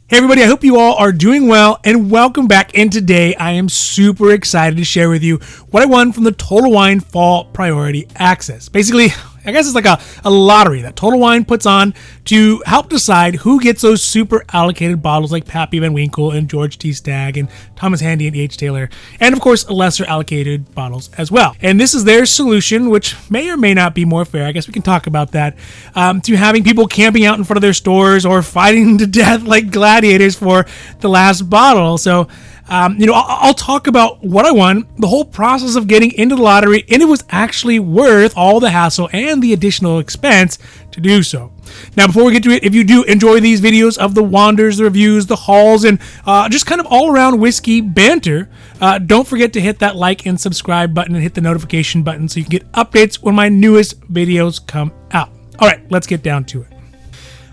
Hey everybody, I hope you all are doing well and welcome back. And today I am super excited to share with you what I won from the Total Wine Fall Priority Access. Basically, I guess it's like a lottery that Total Wine puts on to help decide who gets those super allocated bottles like Pappy Van Winkle and George T. Stagg and Thomas Handy and E.H.Taylor, and of course lesser allocated bottles as well. And this is their solution, which may or may not be more fair. I guess we can talk about that, to having people camping out in front of their stores or fighting to death like gladiators for the last bottle. So I'll talk about what I won, the whole process of getting into the lottery, and it was actually worth all the hassle and the additional expense to do so. Now, before we get to it, if you do enjoy these videos of the wanders, the reviews, the hauls, and just kind of all-around whiskey banter, don't forget to hit that like and subscribe button and hit the notification button so you can get updates when my newest videos come out. All right, let's get down to it.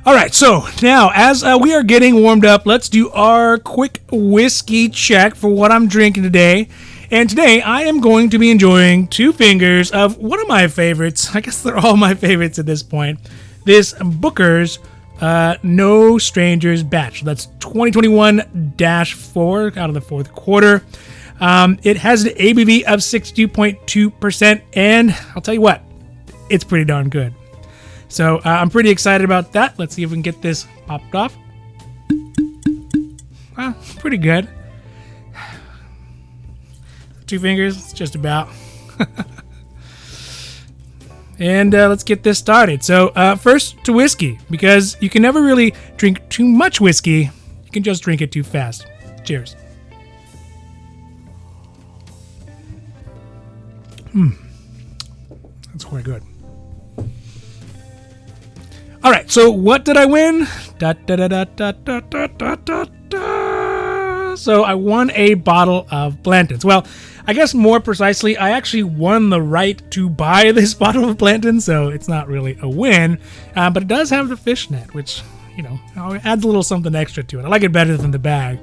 All right, so now as we are getting warmed up, let's do our quick whiskey check for what I'm drinking today. And today I am going to be enjoying two fingers of one of my favorites. I guess they're all my favorites at this point. This Booker's No Strangers batch. That's 2021-4 out of the fourth quarter. It has an ABV of 62.2%, and I'll tell you what, it's pretty darn good. So I'm pretty excited about that. Let's see if we can get this popped off. Well, pretty good. Two fingers, just about. And let's get this started. So first to whiskey, because you can never really drink too much whiskey. You can just drink it too fast. Cheers. That's quite good. All right, so what did I win? So I won a bottle of Blantons. Well, I guess more precisely, I actually won the right to buy this bottle of Blanton, so it's not really a win, but it does have the fishnet, which, adds a little something extra to it. I like it better than the bag.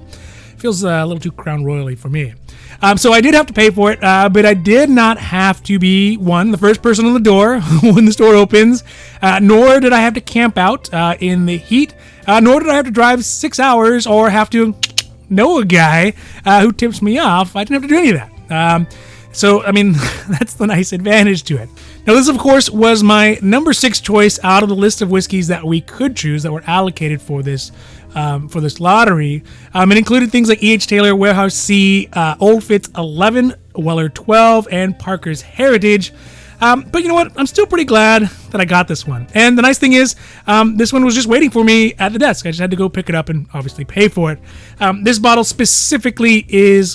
Feels a little too Crown Royally for me. So I did have to pay for it, but I did not have to be, the first person on the door when the store opens, nor did I have to camp out in the heat, nor did I have to drive 6 hours or have to know a guy who tips me off. I didn't have to do any of that. That's the nice advantage to it. Now, this, of course, was my number 6 choice out of the list of whiskeys that we could choose that were allocated for this lottery. It included things like E.H.Taylor, Warehouse C, Old Fitz 11, Weller 12, and Parker's Heritage. But you know what? I'm still pretty glad that I got this one. And the nice thing is, this one was just waiting for me at the desk. I just had to go pick it up and obviously pay for it. This bottle specifically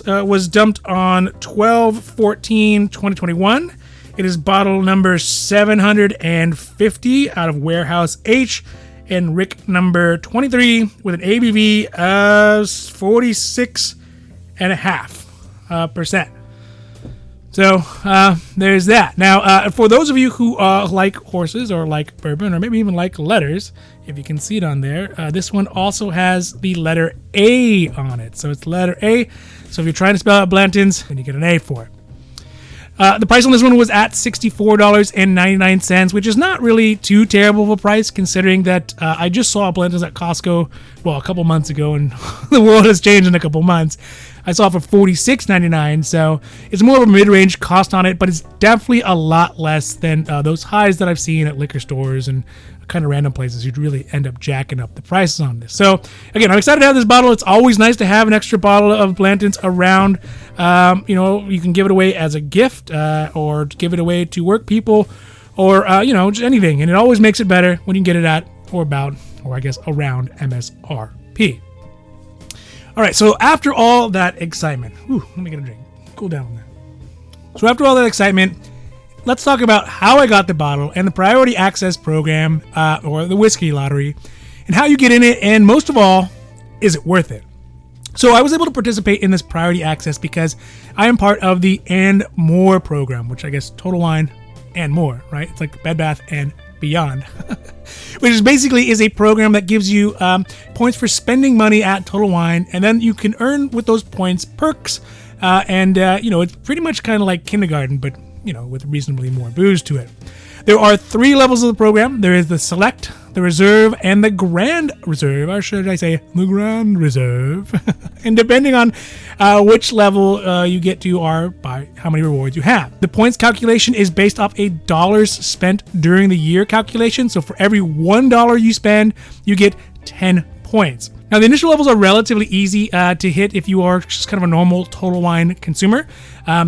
was dumped on 12/14/2021. It is bottle number 750 out of Warehouse H and Rick number 23 with an ABV of 46.5%. So there's that. Now, for those of you who like horses or like bourbon or maybe even like letters, if you can see it on there, this one also has the letter A on it. So it's letter A. So if you're trying to spell out Blantons, then you get an A for it. The price on this one was at $64.99, which is not really too terrible of a price considering that I just saw Blantons at Costco, a couple months ago, and the world has changed in a couple months. I saw it for $46.99, so it's more of a mid-range cost on it, but it's definitely a lot less than those highs that I've seen at liquor stores and kind of random places. You'd really end up jacking up the prices on this. So again, I'm excited to have this bottle. It's always nice to have an extra bottle of Blantons around. You can give it away as a gift or give it away to work people or, just anything. And it always makes it better when you get it at or about, or I guess around MSRP. All right, so after all that excitement, let me get a drink. Cool down on that. So after all that excitement, let's talk about how I got the bottle and the Priority Access Program, or the Whiskey Lottery, and how you get in it, and most of all, is it worth it? So I was able to participate in this Priority Access because I am part of the And More program, which I guess Total Wine and More, right? It's like Bed Bath and Beyond, which is basically a program that gives you points for spending money at Total Wine, and then you can earn with those points perks, it's pretty much kind of like kindergarten, but with reasonably more booze to it. There are 3 levels of the program. There is the Select, the Reserve, and the Grand Reserve, or should I say the Grand Reserve. And depending on which level you get to are by how many rewards you have. The points calculation is based off a dollars spent during the year calculation. So for every $1 you spend, you get 10 points. Now, the initial levels are relatively easy to hit if you are just kind of a normal Total Wine consumer.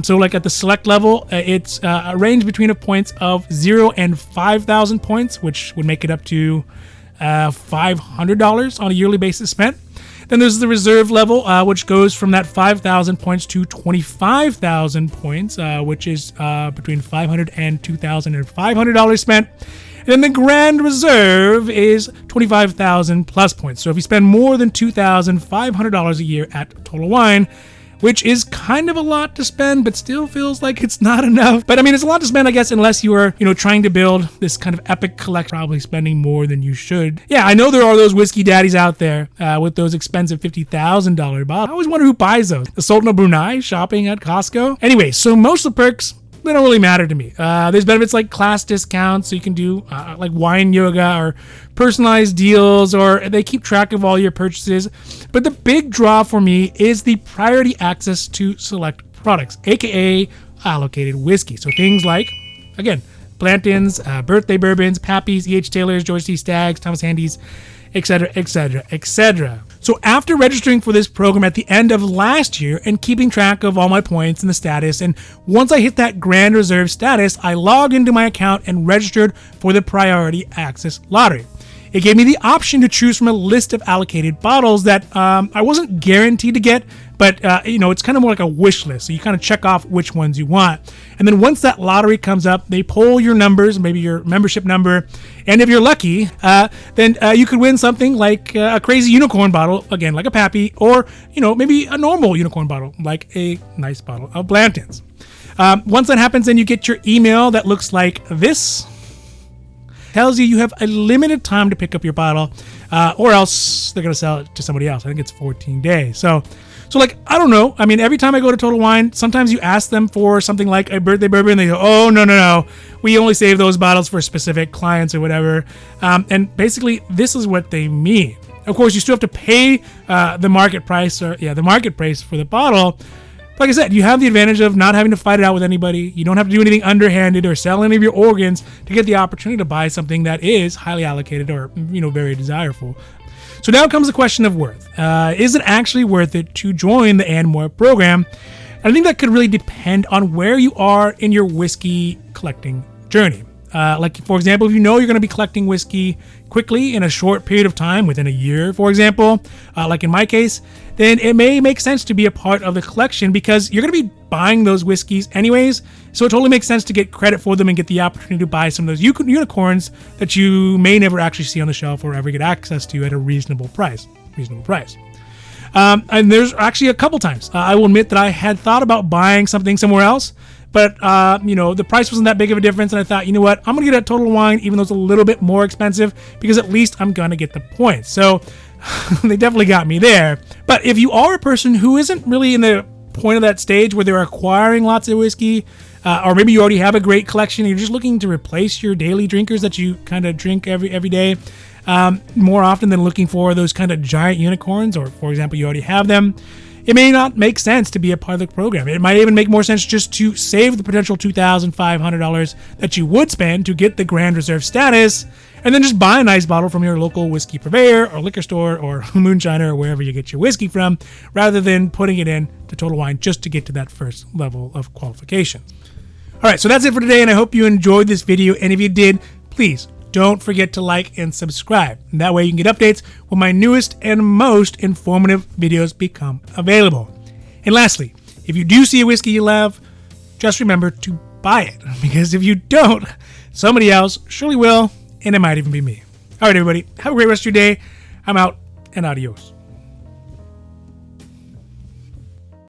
So like at the select level, it's a range between points of 0 and 5,000 points, which would make it up to $500 on a yearly basis spent. Then there's the reserve level, which goes from that 5,000 points to 25,000 points, which is between $500 and $2,500 spent. And then the Grand Reserve is 25,000 plus points. So if you spend more than $2,500 a year at Total Wine, which is kind of a lot to spend, but still feels like it's not enough. But I mean, it's a lot to spend, I guess, unless you are, trying to build this kind of epic collection, probably spending more than you should. Yeah, I know there are those whiskey daddies out there with those expensive $50,000 bottles. I always wonder who buys those. The Sultan of Brunei shopping at Costco. Anyway, so most of the perks, they don't really matter to me. There's benefits like class discounts, so you can do like wine yoga or personalized deals, or they keep track of all your purchases. But the big draw for me is the priority access to select products, aka allocated whiskey. So things like, again, Blantons, birthday bourbons, Pappy's, E.H.Taylor's, George C. Stagg's, Thomas Handy's, etc., etc., etc. So after registering for this program at the end of last year and keeping track of all my points and the status, and once I hit that Grand Reserve status, I logged into my account and registered for the Priority Access Lottery. It gave me the option to choose from a list of allocated bottles that I wasn't guaranteed to get, but it's kind of more like a wish list. So you kind of check off which ones you want. And then once that lottery comes up, they poll your numbers, maybe your membership number. And if you're lucky, then you could win something like a crazy unicorn bottle, again, like a Pappy, or, maybe a normal unicorn bottle, like a nice bottle of Blantons. Once that happens, then you get your email that looks like this. Tells you have a limited time to pick up your bottle, or else they're going to sell it to somebody else. I think it's 14 days. So like, I don't know. I mean, every time I go to Total Wine, sometimes you ask them for something like a birthday bourbon, and they go, oh, no. We only save those bottles for specific clients or whatever. And basically, this is what they mean. Of course, you still have to pay the market price, for the bottle. Like I said, you have the advantage of not having to fight it out with anybody. You don't have to do anything underhanded or sell any of your organs to get the opportunity to buy something that is highly allocated or, very desirable. So now comes the question of worth. Is it actually worth it to join the And More program? And I think that could really depend on where you are in your whiskey collecting journey. Like, for example, if you know you're going to be collecting whiskey quickly in a short period of time, within a year, for example, like in my case, then it may make sense to be a part of the collection because you're going to be buying those whiskeys anyways. So it totally makes sense to get credit for them and get the opportunity to buy some of those unicorns that you may never actually see on the shelf or ever get access to at a reasonable price. And there's actually a couple times I will admit that I had thought about buying something somewhere else. But, the price wasn't that big of a difference. And I thought, you know what? I'm going to get a Total Wine, even though it's a little bit more expensive, because at least I'm going to get the points. So they definitely got me there. But if you are a person who isn't really in the point of that stage where they're acquiring lots of whiskey, or maybe you already have a great collection and you're just looking to replace your daily drinkers that you kind of drink every day, more often than looking for those kind of giant unicorns, or, for example, you already have them, it may not make sense to be a part of the program. It might even make more sense just to save the potential $2,500 that you would spend to get the Grand Reserve status, and then just buy a nice bottle from your local whiskey purveyor or liquor store or moonshiner or wherever you get your whiskey from, rather than putting it in to Total Wine just to get to that first level of qualification. All right, so that's it for today, and I hope you enjoyed this video. And if you did, please don't forget to like and subscribe. And that way you can get updates when my newest and most informative videos become available. And lastly, if you do see a whiskey you love, just remember to buy it. Because if you don't, somebody else surely will, and it might even be me. All right, everybody, have a great rest of your day. I'm out, and adios.